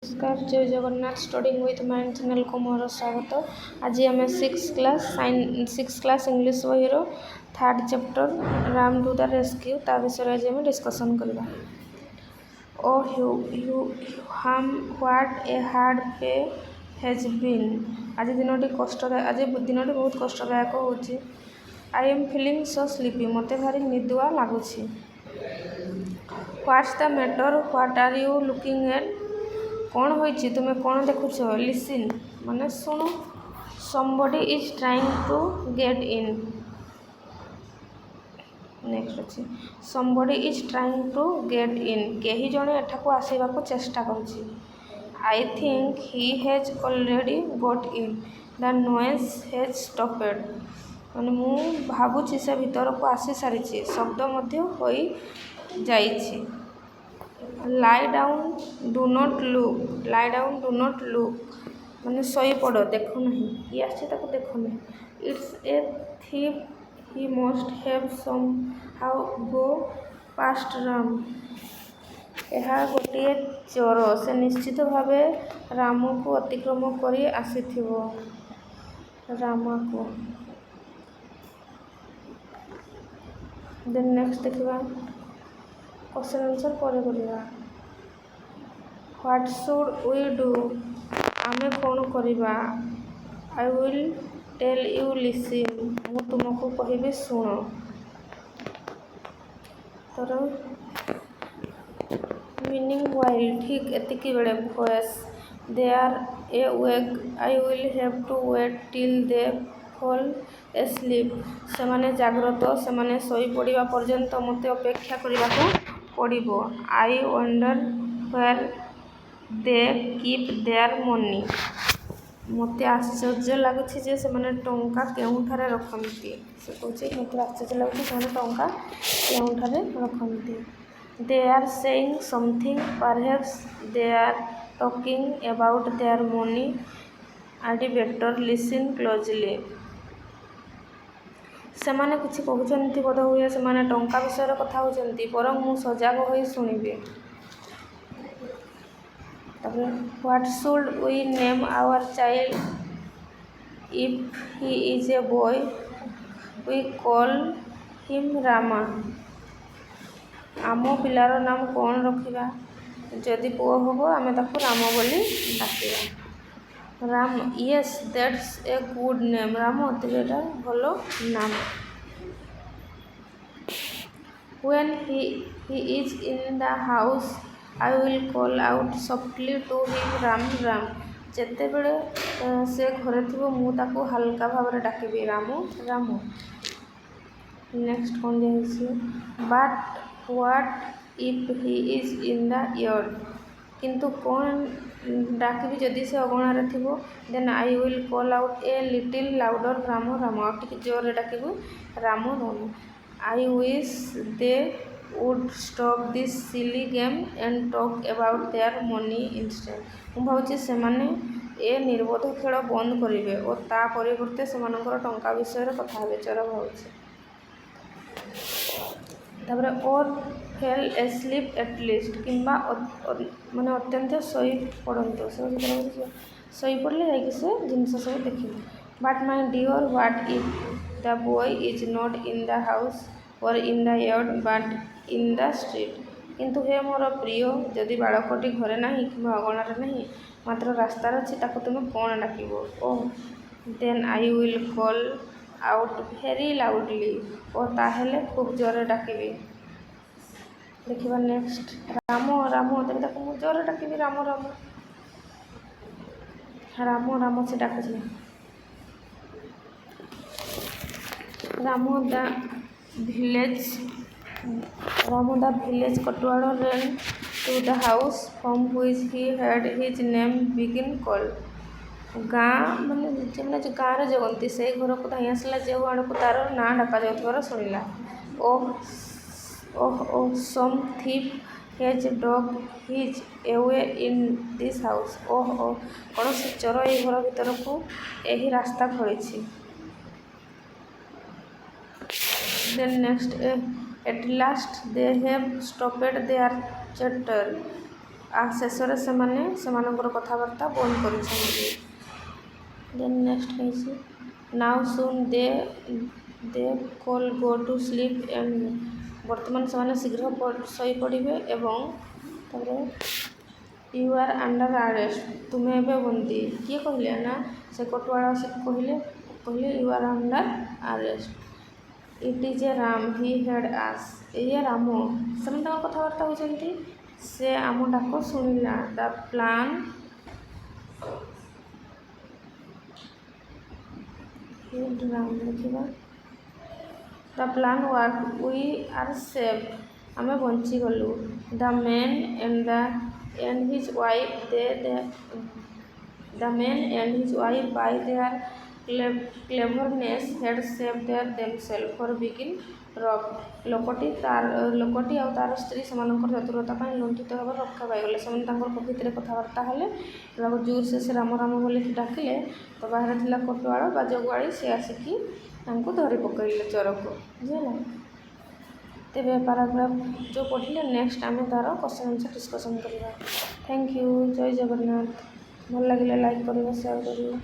नमस्कार जय Jagannath studying with mind channel को मोर स्वागत। आज आम सिक्स क्लास इंग्लिश बहीर third chapter Ram to the rescue ता विषय आज आम डिस्कसन करवा। Oh what a hard day has been. आज दिनटी बहुत कष्टदायक होची। I am feeling so sleepy. मते भारी निदुआ लगुची। What's the matter? What are you looking at? कौन होइछि? तुमे कौन देखुछ? लिसन माने सुनो। Somebody is trying to get in. Next अछि somebody is trying to get in. केही जणे एठाकू आसीबाकू चेष्टा करूछि। I think he has already got in. The noise has stopped. माने मु भाबुछि से भीतर को आसी सारिछि। शब्द मध्य होई जाइछि। Lie down do not look. Lie down do not look माने सोई पड़ देखो नहीं। ये आछे ताको देखो नहीं। It's a thief he must have somehow go past Ram. यह गोटे चोर से निश्चित भावे राम को अतिक्रम करी आसीथिबो। रामा को देन नेक्स्ट देखिबा क्वेश्चन आंसर पर करिया। What should we do? आमे कौन करिबा? I will tell you listen. मु तुमको कहिबे सुनो। तर मीनिंग व्हाइल ठीक एतिकी बेले voice they are awake I will have to wait till they fall asleep. सेमाने जाग्रत सेमाने सोई पड़िबा पर्यंत मते अपेक्षा करिबाको पड़िबो। I wonder where they keep their money. मते आश्चर्य लागुछि जे सेमाने टंका केउठारे रखंती। से कहछि मते आश्चर्य लागुछि सेमाने टंका केउठारे रखंती। They are saying something perhaps they are talking about their money. I'd better listen closely. सेमाने किछि कहउचंती बोध हुए सेमाने टंका विषय कथा होचंती परम मु सजाग होई सुनिबे। What should we name our child? If he is a boy, we call him Rama. आमो पिलार नाम कौन रखिबा? जदि पुओ होबो आमे ताकू राम बोली डाकिबा। Ram yes that's a good name. Ram अतिबेटा भलो नाम। When he is in the house, I will call out softly to him Ram Ram. जेते बेले से घरे थिबो मु ताकू हल्का भाबरे डाकिबी रामू रामू। नेक्स्ट कोन दियाछि but what if he is in the yard? किंतु कौन डाकिबी जदि से अगणा रे थिबो then I will call out a little louder Ramu Ramu. आ टिके जोर डाकिबो Ramu Ramu. I wish they would stop this silly game and talk about their money instead. मु भाउछि सेमाने ए निर्बोध खेल बंद करिवे और ता परिवर्ते सेमानकर टंका विषय रे कथा हेबे चोर भाउछि। तापर और फेल एस्लीप एट लीस्ट किंबा माने अत्यंत सोई पड़ंतो सोई पड़ले जाई से जिंस सब देखिबे। But my dear what if the boy is not in the house or in the yard but in the street? किंतु हे मोर प्रिय जदि बालकटी घरे नाही किंबा अगणारे नाही मात्र रास्तार अछि ताको तुमे कोन डाकिबो? Oh then I will call out very loudly. ओ ताहेले खूब जोरे डाकिबी। देखिबा नेक्स्ट रामो रामो देबे ताको मु जोरे डाकिबी रामो रामो। रामो रामो से डाकुछि। रामो the village Kotwal ran to the house from which he heard his name begin call. गाँ माने जो गाँ रे जगंती से घर को धाई आसला जो आड़ को तार ना डाका जाउथबार सुनिला। Oh some thief has dug his away in this house. ओह कौन से चोर ए घर भीतर को एही रास्ता खोलिछि। Then next at last they have stopped their chatter. ଶେଷରେ ସେମାନେ ସେମାନଙ୍କର କଥାବାର୍ତ୍ତା ବନ୍ଦ କରିଛନ୍ତି। ଦେନ୍ ନେକ୍ସଟ କହିଛି now soon they all go to sleep and ବର୍ତ୍ତମାନ ସେମାନେ ଶୀଘ୍ର ଶୋଇପଡ଼ିବେ ଏବଂ ତାପରେ ୟୁ ଆର୍ ଅଣ୍ଡର ଆରେଷ୍ଟ ତୁମେ ଏବେ ବନ୍ଦୀ। କିଏ କହିଲେ ନା ସେ କୋଟୱାଳ ଆସିକି କହିଲେ you are under arrest. It is a Ram he head as ଇଏ ରାମ ସେମାନେ ତାଙ୍କ କଥାବାର୍ତ୍ତା ହେଉଛନ୍ତି ସେ ଆମ ଡାକ ଶୁଣିଲା। ଦ ପ୍ଲାନ୍ ଦେଖିବା the plan work we are saved ଆମେ ବଞ୍ଚିଗଲୁ। The man and his wife by their cleverness had saved themselves for ବିଗିଂ ରବ୍ ଲୋକଟି ଆଉ ତାର ସ୍ତ୍ରୀ ସେମାନଙ୍କର ଚତୁରତା ପାଇଁ ଲୁଣ୍ଠିତ ହେବାର ରକ୍ଷା ପାଇଗଲେ। ସେମାନେ ତାଙ୍କର ଭିତରେ କଥାବାର୍ତ୍ତା ହେଲେ ତାକୁ ଜୋରସେ ରାମ ରାମ ବୋଲିକି ଡାକିଲେ ତ ବାହାରେ ଥିଲା କୋଟୱାଳ ବା ଜଗୁଆଳି ସେ ଆସିକି ତାଙ୍କୁ ଧରି ପକାଇଲେ ଚୋରକୁ ବୁଝିଲା। ତେବେ ପାରାଗ୍ରାଫ ଯେଉଁ ପଢ଼ିଲେ ନେକ୍ସଟ ଆମେ ତାର କ୍ୱେଶ୍ଚନ୍ ଆନ୍ସର୍ ଡିସ୍କସନ୍ କରିବା। Thank you. ଜୟ ଜଗନ୍ନାଥ। ଭଲ ଲାଗିଲେ ଲାଇକ୍ କରିବ ସେୟାର କରିବ।